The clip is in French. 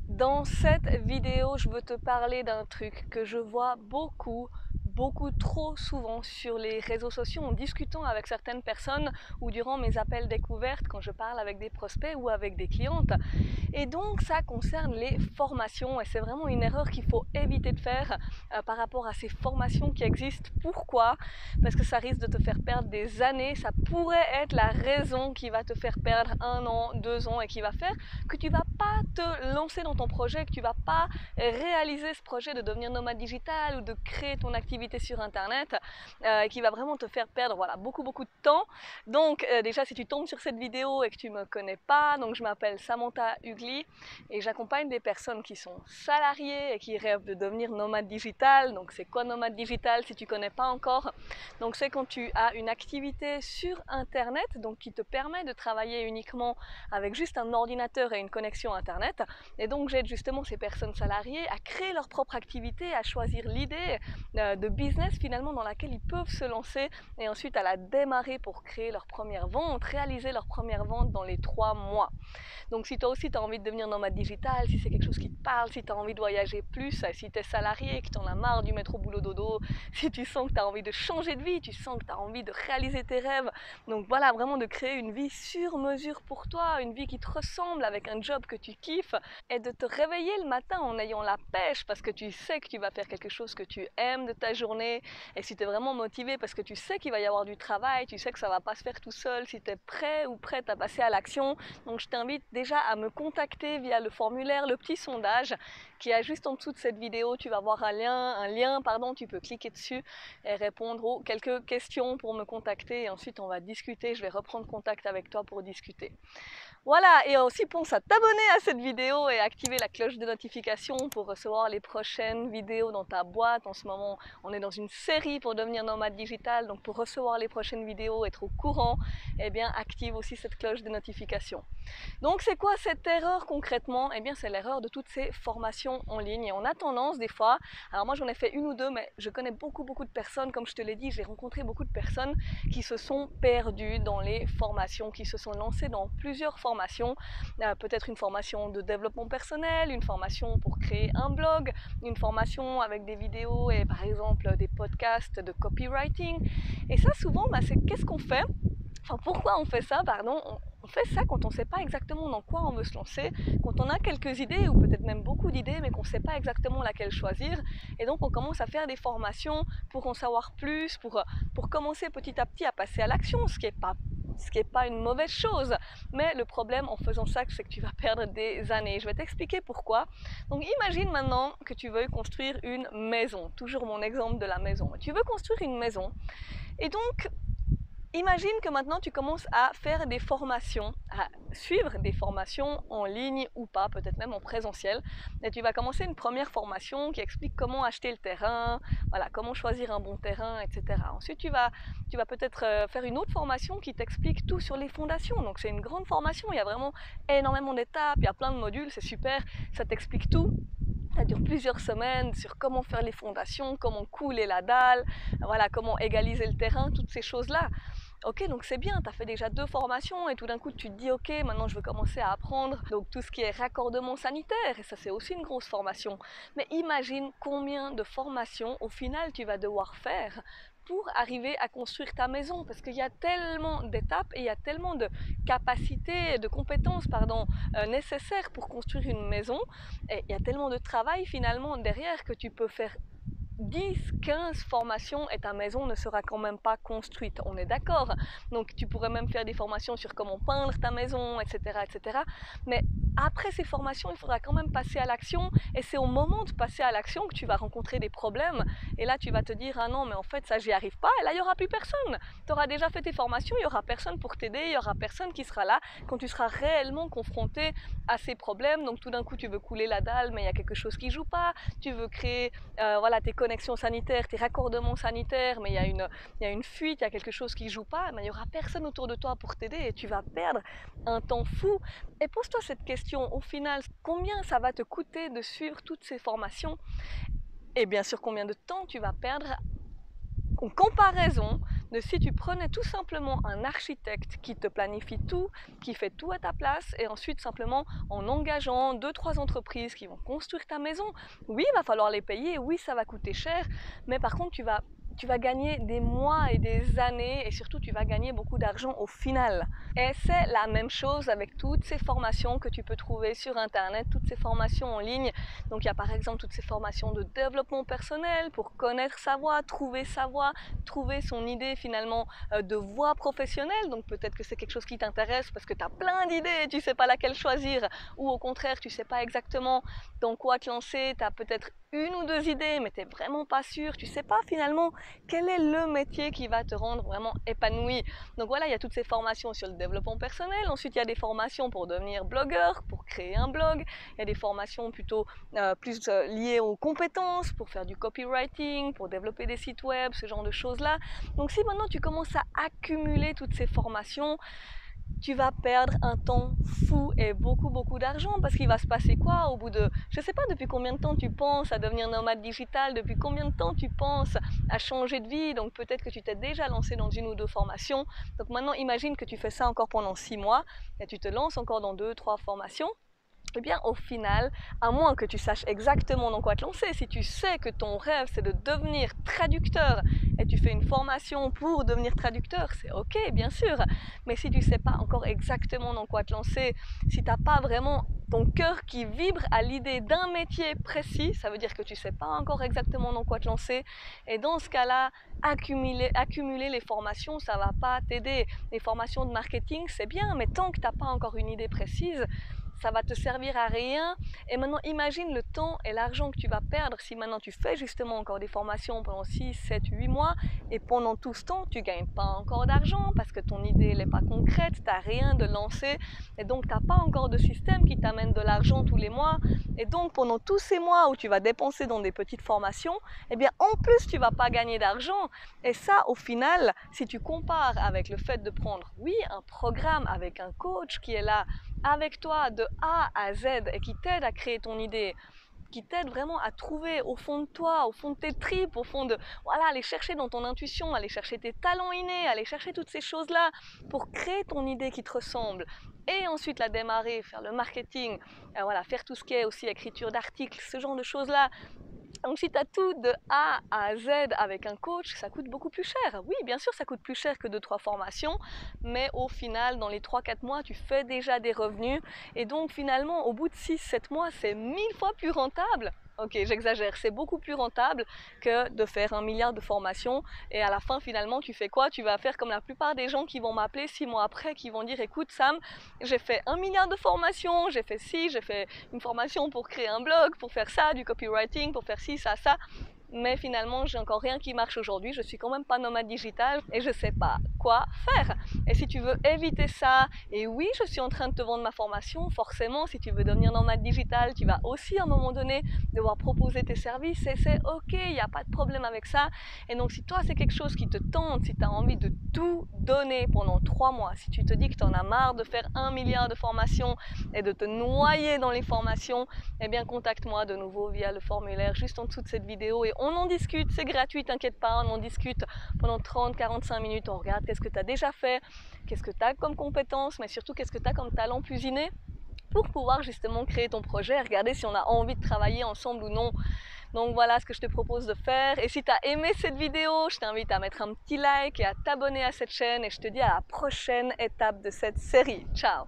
Dans cette vidéo, je veux te parler d'un truc que je vois beaucoup trop souvent sur les réseaux sociaux en discutant avec certaines personnes ou durant mes appels découvertes quand je parle avec des prospects ou avec des clientes. Et donc ça concerne les formations et c'est vraiment une erreur qu'il faut éviter de faire par rapport à ces formations qui existent. Pourquoi? Parce que ça risque de te faire perdre des années, ça pourrait être la raison qui va te faire perdre 1 an, 2 ans et qui va faire que tu vas pas te lancer dans ton projet, que tu vas pas réaliser ce projet de devenir nomade digital ou de créer ton activité sur internet qui va vraiment te faire perdre voilà, beaucoup de temps. Donc déjà si tu tombes sur cette vidéo et que tu me connais pas, donc je m'appelle Samantha Ugli et j'accompagne des personnes qui sont salariées et qui rêvent de devenir nomade digital. Donc c'est quoi nomade digital si tu connais pas encore? Donc c'est quand tu as une activité sur internet donc qui te permet de travailler uniquement avec juste un ordinateur et une connexion internet. Et donc j'aide justement ces personnes salariées à créer leur propre activité, à choisir l'idée de business finalement dans laquelle ils peuvent se lancer et ensuite à la démarrer pour créer leur première vente, réaliser leur première vente dans les 3 mois. Donc si toi aussi tu as envie de devenir nomade digital, si c'est quelque chose qui te parle, si tu as envie de voyager plus, si tu es salarié, que tu en as marre du métro boulot dodo, si tu sens que tu as envie de changer de vie, tu sens que tu as envie de réaliser tes rêves, donc voilà, vraiment de créer une vie sur mesure pour toi, une vie qui te ressemble avec un job que tu kiffes et de te réveiller le matin en ayant la pêche parce que tu sais que tu vas faire quelque chose que tu aimes de ta journée et si tu es vraiment motivé parce que tu sais qu'il va y avoir du travail, tu sais que ça va pas se faire tout seul, si tu es prêt ou prête à passer à l'action. Donc je t'invite déjà à me contacter via le formulaire, le petit sondage qui est juste en dessous de cette vidéo. Tu vas voir un lien, tu peux cliquer dessus et répondre aux quelques questions pour me contacter et ensuite on va discuter, je vais reprendre contact avec toi pour discuter. Voilà, et aussi pense à t'abonner à cette vidéo et activer la cloche de notification pour recevoir les prochaines vidéos dans ta boîte. En ce moment, on est dans une série pour devenir nomade digital, donc pour recevoir les prochaines vidéos, être au courant, eh bien active aussi cette cloche de notification. Donc c'est quoi cette erreur concrètement? Eh bien c'est l'erreur de toutes ces formations en ligne et on a tendance des fois, alors moi j'en ai fait une ou deux mais je connais beaucoup de personnes, comme je te l'ai dit, j'ai rencontré beaucoup de personnes qui se sont perdues dans les formations, qui se sont lancées dans plusieurs formations, peut-être une formation de développement personnel, une formation pour créer un blog, une formation avec des vidéos et par exemple des podcasts de copywriting. Et ça souvent c'est qu'est-ce qu'on fait? Enfin, pourquoi on fait ça, pardon? On fait ça quand on ne sait pas exactement dans quoi on veut se lancer, quand on a quelques idées ou peut-être même beaucoup d'idées mais qu'on ne sait pas exactement laquelle choisir. Et donc on commence à faire des formations pour en savoir plus, pour commencer petit à petit à passer à l'action, ce qui est pas une mauvaise chose. Mais le problème en faisant ça, c'est que tu vas perdre des années. Je vais t'expliquer pourquoi. Donc imagine maintenant que tu veux construire une maison. Toujours mon exemple de la maison. Tu veux construire une maison. Et donc imagine que maintenant tu commences à faire des formations, à suivre des formations en ligne ou pas, peut-être même en présentiel. Et tu vas commencer une première formation qui explique comment acheter le terrain, voilà, comment choisir un bon terrain, etc. Ensuite, tu vas peut-être faire une autre formation qui t'explique tout sur les fondations. Donc c'est une grande formation, il y a vraiment énormément d'étapes, il y a plein de modules, c'est super, ça t'explique tout. Ça dure plusieurs semaines sur comment faire les fondations, comment couler la dalle, voilà, comment égaliser le terrain, toutes ces choses-là. Ok, donc c'est bien, tu as fait déjà 2 formations et tout d'un coup tu te dis ok, maintenant je veux commencer à apprendre donc tout ce qui est raccordement sanitaire et ça c'est aussi une grosse formation. Mais imagine combien de formations au final tu vas devoir faire pour arriver à construire ta maison parce qu'il y a tellement d'étapes et il y a tellement de capacités, de compétences nécessaires pour construire une maison et il y a tellement de travail finalement derrière que tu peux faire 10, 15 formations et ta maison ne sera quand même pas construite, on est d'accord. Donc tu pourrais même faire des formations sur comment peindre ta maison, etc. etc. Mais après ces formations, il faudra quand même passer à l'action et c'est au moment de passer à l'action que tu vas rencontrer des problèmes et là tu vas te dire ah non mais en fait ça j'y arrive pas et là il n'y aura plus personne. Tu auras déjà fait tes formations, il n'y aura personne pour t'aider, il n'y aura personne qui sera là quand tu seras réellement confronté à ces problèmes. Donc tout d'un coup tu veux couler la dalle mais il y a quelque chose qui joue pas, tu veux créer voilà, tes connexions sanitaires, tes raccordements sanitaires, mais il y a une fuite, il y a quelque chose qui ne joue pas, mais il n'y aura personne autour de toi pour t'aider et tu vas perdre un temps fou. Et pose-toi cette question, au final, combien ça va te coûter de suivre toutes ces formations? Et bien sûr, combien de temps tu vas perdre en comparaison de si tu prenais tout simplement un architecte qui te planifie tout, qui fait tout à ta place, et ensuite simplement en engageant 2-3 entreprises qui vont construire ta maison. Oui, il va falloir les payer, oui, ça va coûter cher, mais par contre, tu vas gagner des mois et des années et surtout tu vas gagner beaucoup d'argent au final. Et c'est la même chose avec toutes ces formations que tu peux trouver sur internet, toutes ces formations en ligne. Donc il y a par exemple toutes ces formations de développement personnel pour connaître sa voie, trouver son idée finalement de voie professionnelle. Donc peut-être que c'est quelque chose qui t'intéresse parce que tu as plein d'idées et tu sais pas laquelle choisir, ou au contraire tu sais pas exactement dans quoi te lancer, tu as peut-être une ou deux idées mais tu n'es vraiment pas sûr, tu sais pas finalement quel est le métier qui va te rendre vraiment épanoui. Donc voilà, il y a toutes ces formations sur le développement personnel. Ensuite, il y a des formations pour devenir blogueur, pour créer un blog. Il y a des formations plutôt plus liées aux compétences, pour faire du copywriting, pour développer des sites web, ce genre de choses-là. Donc si maintenant tu commences à accumuler toutes ces formations, tu vas perdre un temps fou et beaucoup d'argent, parce qu'il va se passer quoi au bout de, je sais pas depuis combien de temps tu penses à devenir nomade digital, depuis combien de temps tu penses à changer de vie, donc peut-être que tu t'es déjà lancé dans une ou deux formations, donc maintenant imagine que tu fais ça encore pendant 6 mois et tu te lances encore dans 2-3 formations. Eh bien, au final, à moins que tu saches exactement dans quoi te lancer, si tu sais que ton rêve c'est de devenir traducteur et tu fais une formation pour devenir traducteur, c'est ok, bien sûr. Mais si tu ne sais pas encore exactement dans quoi te lancer, si tu n'as pas vraiment ton cœur qui vibre à l'idée d'un métier précis, ça veut dire que tu ne sais pas encore exactement dans quoi te lancer. Et dans ce cas-là, accumuler les formations, ça ne va pas t'aider. Les formations de marketing, c'est bien, mais tant que tu n'as pas encore une idée précise, ça va te servir à rien. Et maintenant, imagine le temps et l'argent que tu vas perdre si maintenant tu fais justement encore des formations pendant 6, 7, 8 mois et pendant tout ce temps, tu ne gagnes pas encore d'argent parce que ton idée n'est pas concrète, tu n'as rien de lancé et donc tu n'as pas encore de système qui t'amène de l'argent tous les mois. Et donc pendant tous ces mois où tu vas dépenser dans des petites formations, eh bien en plus tu ne vas pas gagner d'argent. Et ça, au final, si tu compares avec le fait de prendre, oui, un programme avec un coach qui est là avec toi de A à Z et qui t'aide à créer ton idée, qui t'aide vraiment à trouver au fond de toi, au fond de tes tripes, au fond de, voilà, aller chercher dans ton intuition, aller chercher tes talents innés, aller chercher toutes ces choses-là pour créer ton idée qui te ressemble. Et ensuite la démarrer, faire le marketing, voilà, faire tout ce qui est aussi écriture d'articles, ce genre de choses-là. Donc si tu as tout de A à Z avec un coach, ça coûte beaucoup plus cher. Oui, bien sûr, ça coûte plus cher que 2-3 formations, mais au final, dans les 3-4 mois, tu fais déjà des revenus. Et donc finalement, au bout de 6-7 mois, c'est 1000 fois plus rentable. Ok, j'exagère, c'est beaucoup plus rentable que de faire 1 milliard de formations et à la fin finalement tu fais quoi? Tu vas faire comme la plupart des gens qui vont m'appeler 6 mois après, qui vont dire écoute Sam, j'ai fait 1 milliard de formations, j'ai fait ci, j'ai fait une formation pour créer un blog, pour faire ça, du copywriting, pour faire ci, ça, mais finalement j'ai encore rien qui marche aujourd'hui, je suis quand même pas nomade digital et je sais pas quoi faire. Et si tu veux éviter ça, et oui je suis en train de te vendre ma formation, forcément si tu veux devenir nomade digital, tu vas aussi à un moment donné devoir proposer tes services et c'est ok, il n'y a pas de problème avec ça. Et donc si toi c'est quelque chose qui te tente, si tu as envie de tout donner pendant 3 mois, si tu te dis que tu en as marre de faire 1 milliard de formations et de te noyer dans les formations, eh bien contacte-moi de nouveau via le formulaire juste en dessous de cette vidéo et on en discute, c'est gratuit, t'inquiète pas, on en discute pendant 30-45 minutes, on regarde qu'est-ce que tu as déjà fait, qu'est-ce que tu as comme compétences, mais surtout qu'est-ce que tu as comme talent plus inné pour pouvoir justement créer ton projet et regarder si on a envie de travailler ensemble ou non. Donc voilà ce que je te propose de faire. Et si tu as aimé cette vidéo, je t'invite à mettre un petit like et à t'abonner à cette chaîne et je te dis à la prochaine étape de cette série. Ciao!